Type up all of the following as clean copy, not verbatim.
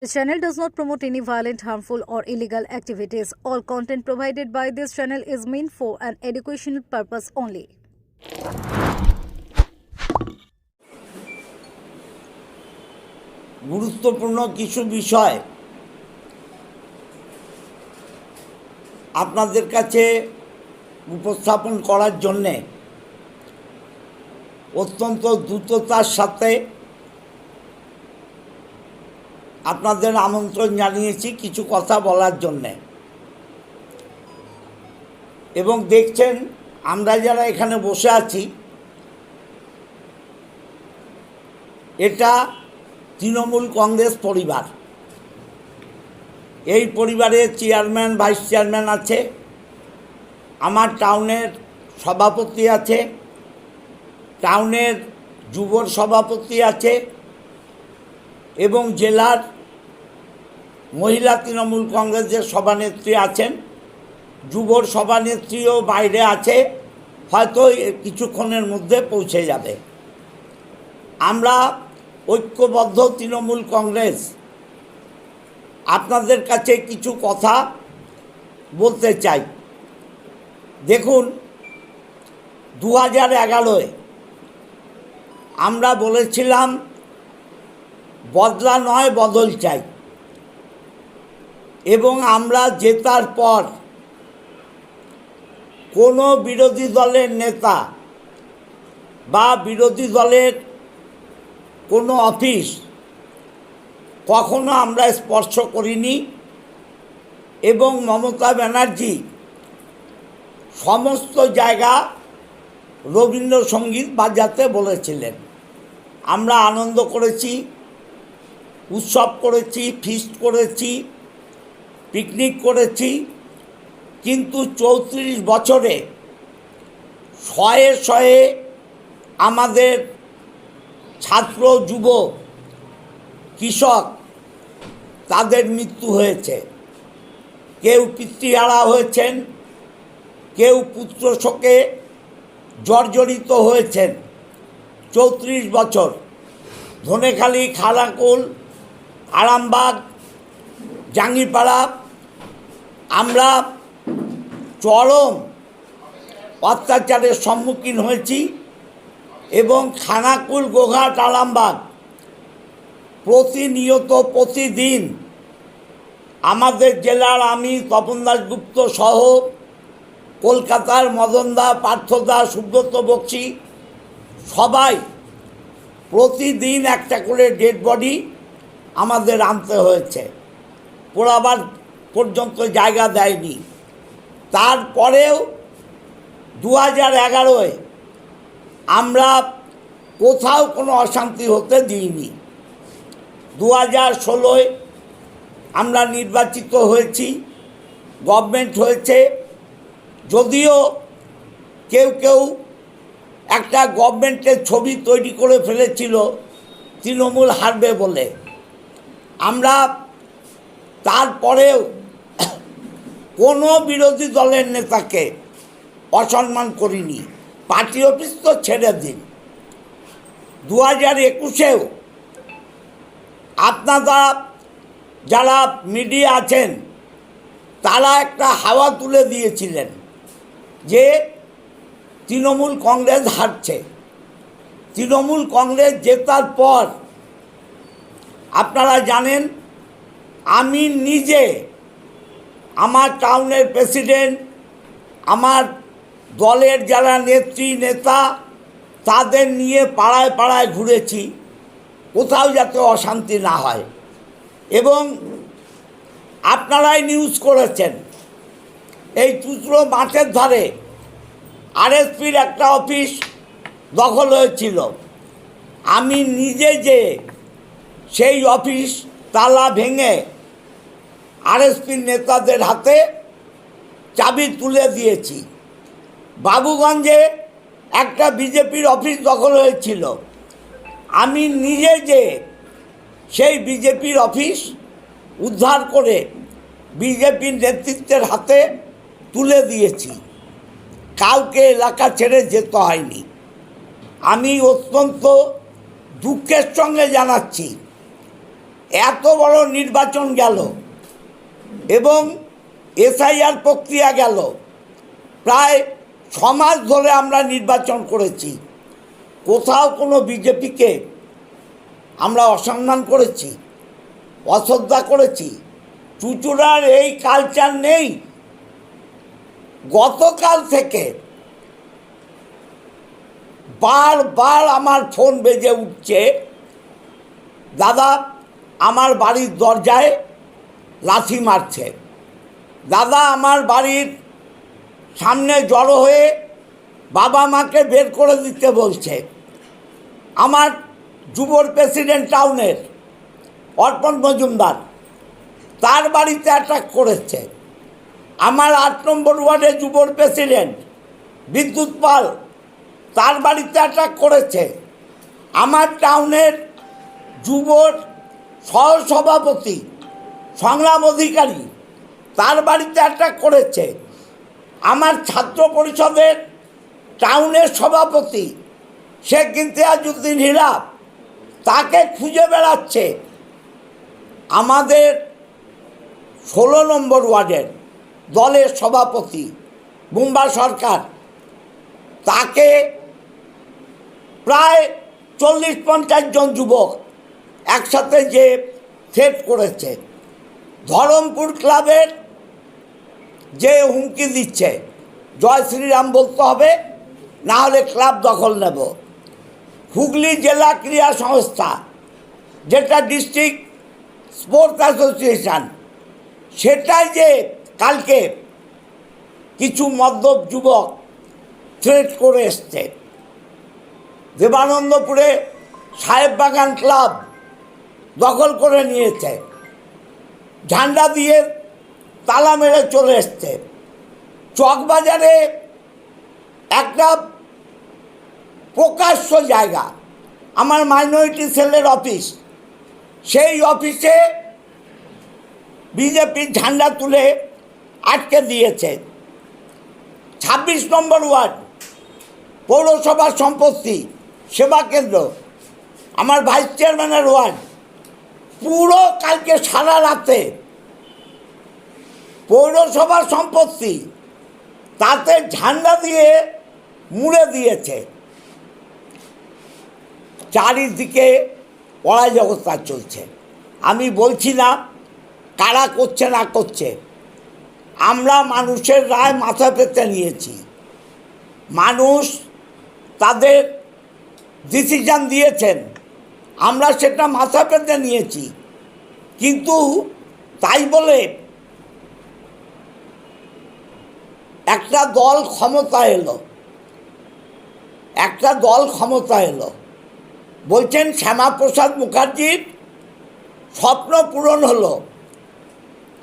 The channel does not promote any violent, harmful, or illegal activities. All content provided by this channel is meant for an educational purpose only. গুরুত্বপূর্ণ কিছু বিষয় আপনাদের কাছে উপস্থাপন করার জন্যে অত্যন্ত দ্রুততার সাথে আপনাদের আমন্ত্রণ জানিয়েছি কিছু কথা বলার জন্যে। এবং দেখছেন আমরা যারা এখানে বসে আছি, এটা তৃণমূল কংগ্রেস পরিবার। এই পরিবারের চেয়ারম্যান, ভাইস চেয়ারম্যান আছে, আমার টাউনের সভাপতি আছে, টাউনের যুবর সভাপতি আছে এবং জেলার মহিলা তৃণমূল কংগ্রেসের সভানেত্রী আছেন, যুবর সভানেত্রীও বাইরে আছে, হয়তো কিছুক্ষণের মধ্যে পৌঁছে যাবে। আমরা ঐক্যবদ্ধ তৃণমূল কংগ্রেস আপনাদের কাছে কিছু কথা বলতে চাই। দেখুন, 2011-এ আমরা বলেছিলাম বদলা নয় বদল চাই, এবং আমরা জেতার পর কোনো বিরোধী দলের নেতা বা বিরোধী দলের কোনো অফিস কখনো আমরা স্পর্শ করিনি, এবং মমতা ব্যানার্জি সমস্ত জায়গা রবীন্দ্রসঙ্গীত বাজাতে বলেছিলেন। আমরা আনন্দ করেছি, উৎসব করেছি, ফিস্ট করেছি, পিকনিক করেছি, কিন্তু 34 বছরে শয়ে শয়ে আমাদের ছাত্র, যুব, কৃষক তাদের মৃত্যু হয়েছে। কেউ পিতৃহারা হয়েছেন, কেউ পুত্র শোকে জর্জরিত হয়েছেন। 34 বছর ধনেখালি, খানাকুল, আরামবাগ, জাঙ্গিপাড়া আমরা চরম অত্যাচারের সম্মুখীন হয়েছি, এবং খানাকুল, গোঘাট, আরামবাগ প্রতিনিয়ত প্রতিদিন আমাদের জেলার আমি, তপন দাশগুপ্ত সহ কলকাতার মদনদা, পার্থদা, সুব্রত বক্সি সবাই প্রতিদিন একটা করে ডেড বডি আমাদের আনতে হয়েছে। পোড়াবার পর্যন্ত জায়গা দেয়নি। তারপরেও 2011-এ আমরা কোথাও কোনো অশান্তি হতে দিইনি। 2016-এ আমরা নির্বাচিত হয়েছি, গভর্নমেন্ট হয়েছে। যদিও কেউ কেউ একটা গভর্নমেন্টের ছবি তৈরি করে ফেলেছিল তৃণমূল হারবে বলে, আমরা তারপরেও কোনো বিরোধী দলের নেতাকে অসম্মান করিনি। পার্টি অফিস তো ছেড়ে দিন, 2021-এও আপনারা যারা মিডিয়া আছেন তারা একটা হাওয়া তুলে দিয়েছিলেন যে তৃণমূল কংগ্রেস হারছে। তৃণমূল কংগ্রেস জেতার পর আপনারা জানেন, আমি নিজে আমার টাউনের প্রেসিডেন্ট, আমার দলের যারা নেত্রী, নেতা, তাদের নিয়ে পাড়ায় পাড়ায় ঘুরেছি, কোথাও যাতে অশান্তি না হয়। এবং আপনারাই নিউজ করেছেন, এই চুচড়ো মাঠের ধারে আরএসপির একটা অফিস দখল হয়েছিল। আমি নিজে যে সেই অফিস তালা ভেঙে আরএসপির নেতাদের হাতে চাবি তুলে দিয়েছি। বাবুগঞ্জে একটা বিজেপির অফিস দখল হয়েছিল, আমি নিজে যে সেই বিজেপির অফিস উদ্ধার করে বিজেপির নেতৃত্বের হাতে তুলে দিয়েছি। কাউকে এলাকা ছেড়ে যেতে হয়নি। আমি অত্যন্ত দুঃখের সঙ্গে জানাচ্ছি এত বড় নির্বাচন গেল এবং এসআইআর প্রক্রিয়া গেল, প্রায় 6 মাস ধরে আমরা নির্বাচন করেছি, কোথাও কোনো বিজেপিকে আমরা অসম্মান করেছি, অশ্রদ্ধা করেছি? চুঁচুড়ার এই কালচার নেই। গতকাল থেকে বারবার আমার ফোন বেজে উঠছে, দাদা আমার বাড়ির দরজায় লাথি মারছে, দাদা আমার বাড়ির সামনে জড়ো হয়ে বাবা মাকে বের করে দিতে বলছে, আমার যুবর প্রেসিডেন্ট টাউনের অর্পণ মজুমদার তার বাড়িতে অ্যাটাক করেছে, আমার 8 নম্বর ওয়ার্ডের যুবর প্রেসিডেন্ট বিদ্যুৎ পাল তার বাড়িতে অ্যাটাক করেছে, আমার টাউনের যুবর সহসভাপতি সংগ্রাম অধিকারী তার বাড়িতে অ্যাটাক করেছে, আমার ছাত্র পরিষদের টাউনের সভাপতি শেখ ইমতিয়াজউদ্দিন হীরা তাকে খুঁজে বেড়াচ্ছে, আমাদের 16 নম্বর ওয়ার্ডের দলের সভাপতি বুম্বা সরকার তাকে প্রায় 40-50 জন যুবক একসাথে যে থ্রেট করেছে, ধরমপুর ক্লাবের যে হুমকি দিচ্ছে জয় শ্রীরাম বলতে হবে, না হলে ক্লাব দখল নেব, হুগলি জেলা ক্রীড়া সংস্থা যেটা ডিস্ট্রিক্ট স্পোর্টস অ্যাসোসিয়েশন, সেটাই যে কালকে কিছু মদ্যপ যুবক থ্রেট করে এসছে, দেবানন্দপুরে সাহেববাগান ক্লাব দখল করে নিয়েছে, ঝান্ডা দিয়ে তালা মেরে চলে এসছে, চকবাজারে একটা প্রকাশ্য জায়গা আমার মাইনরিটি সেলের অফিস, সেই অফিসে বিজেপির ঝান্ডা তুলে আটকে দিয়েছে। 26 নম্বর ওয়ার্ড পৌরসভার সম্পত্তি সেবা কেন্দ্র আমার ভাইস চেয়ারম্যানের ওয়ার্ড, পুরো কালকে সারা রাতে পৌরসভার সম্পত্তি তাতে ঝান্ডা দিয়ে মুড়ে দিয়েছে, চারিদিকে অরাজকতা চলছে। আমি বলছি না কারা করছে না করছে, আমরা মানুষের রায় মাথা পেতে নিয়েছি, মানুষ তাদের ডিসিশন দিয়েছেন, আমরা সেটা মাথা পেতে নিয়েছি, কিন্তু তাই বলে একটা দল ক্ষমতা এলো, বলছেন শ্যামাপ্রসাদ মুখার্জির স্বপ্ন পূরণ হলো,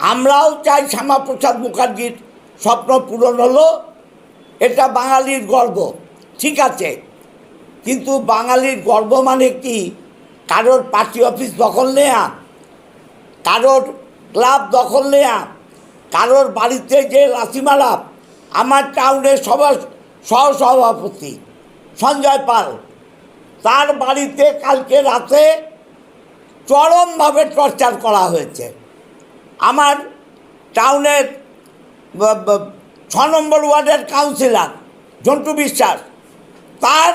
আমরাও চাই শ্যামাপ্রসাদ মুখার্জির স্বপ্ন পূরণ হলো, এটা বাঙালির গর্ব, ঠিক আছে, কিন্তু বাঙালির গর্ব মানে কি কারোর পার্টি অফিস দখল নেয়া, কারোর ক্লাব দখল নেয়া, কারোর বাড়িতে যে লাথি মারা? আমার টাউনের সহসভাপতি সঞ্জয় পাল তার বাড়িতে কালকে রাতে চরমভাবে টর্চার করা হয়েছে, আমার টাউনের 6 নম্বর ওয়ার্ডের কাউন্সিলর জন্টু বিশ্বাস তার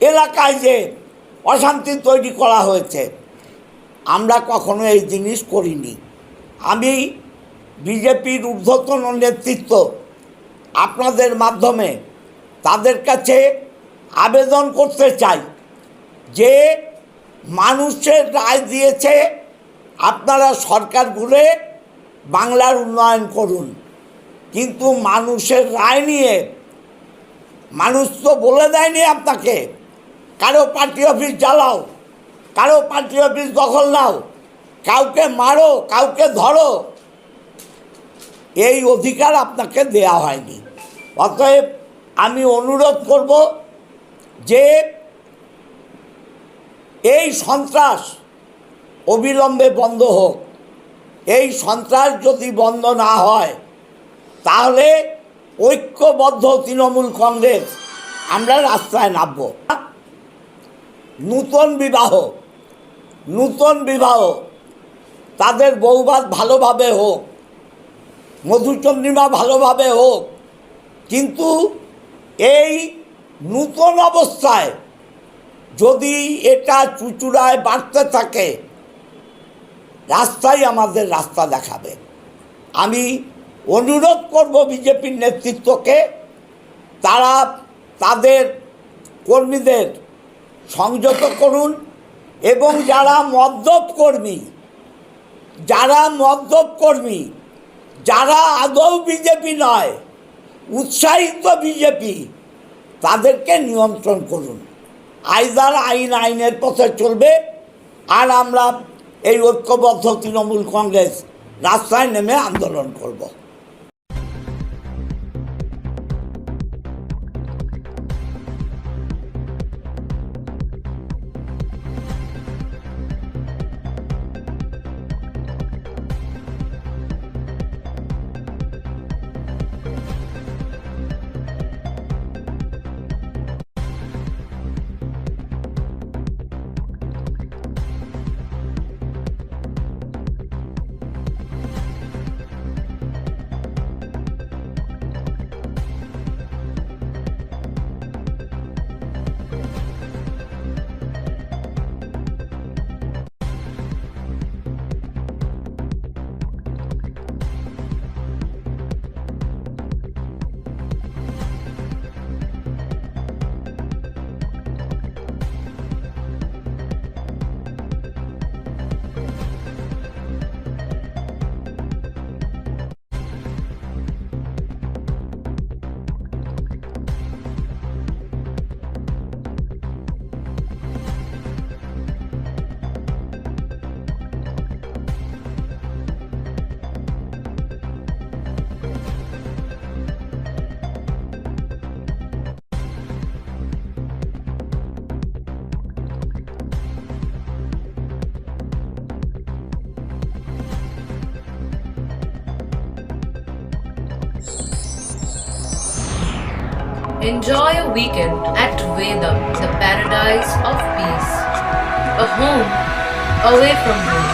এলাকায় যে অশান্তি তৈরি করা হয়েছে, আমরা কখনো এই জিনিস করিনি। আমি বিজেপির ঊর্ধ্বতন নেতৃত্ব আপনাদের মাধ্যমে তাদের কাছে আবেদন করতে চাই যে মানুষের রায় দিয়েছে, আপনারা সরকার ঘুরে বাংলার উন্নয়ন করুন, কিন্তু মানুষের রায় নিয়ে মানুষ তো বলে দেয়নি আপনাকে কারো পার্টি অফিস জ্বালাও, কারো পার্টি অফিস দখল নাও, কাউকে মারো, কাউকে ধরো, এই অধিকার আপনাকে দেয়া হয়নি। অতএব আমি অনুরোধ করব যে এই সন্ত্রাস অবিলম্বে বন্ধ হোক, এই সন্ত্রাস যদি বন্ধ না হয় তাহলে ঐক্যবদ্ধ তৃণমূল কংগ্রেস আমরা রাস্তায় নামব। নূতন বিবাহ তাদের বৌভাত ভালোভাবে হোক, মধুচন্দ্রিমা ভালোভাবে হোক, কিন্তু এই নূতন অবস্থায় যদি এটা চুচুড়ায় বাড়তে থাকে, রাস্তাই আমাদের রাস্তা দেখাবে। আমি অনুরোধ করব বিজেপির নেতৃত্বকে, তারা তাদের কর্মীদের সংযত করুন এবং যারা মদ্যপ কর্মী, যারা আদৌ বিজেপি নয়, উৎসাহিত বিজেপি, তাদেরকে নিয়ন্ত্রণ করুন। আইদার আইনের পথে চলবে, আর আমরা এই ঐক্যবদ্ধ তৃণমূল কংগ্রেস রাস্তায় নেমে আন্দোলন করব। Enjoy a weekend at Vedam, the paradise of peace. A home away from home.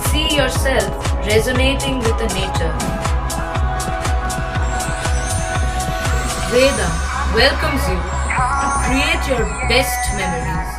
See yourself resonating with the nature. Vedam welcomes you to create your best memories.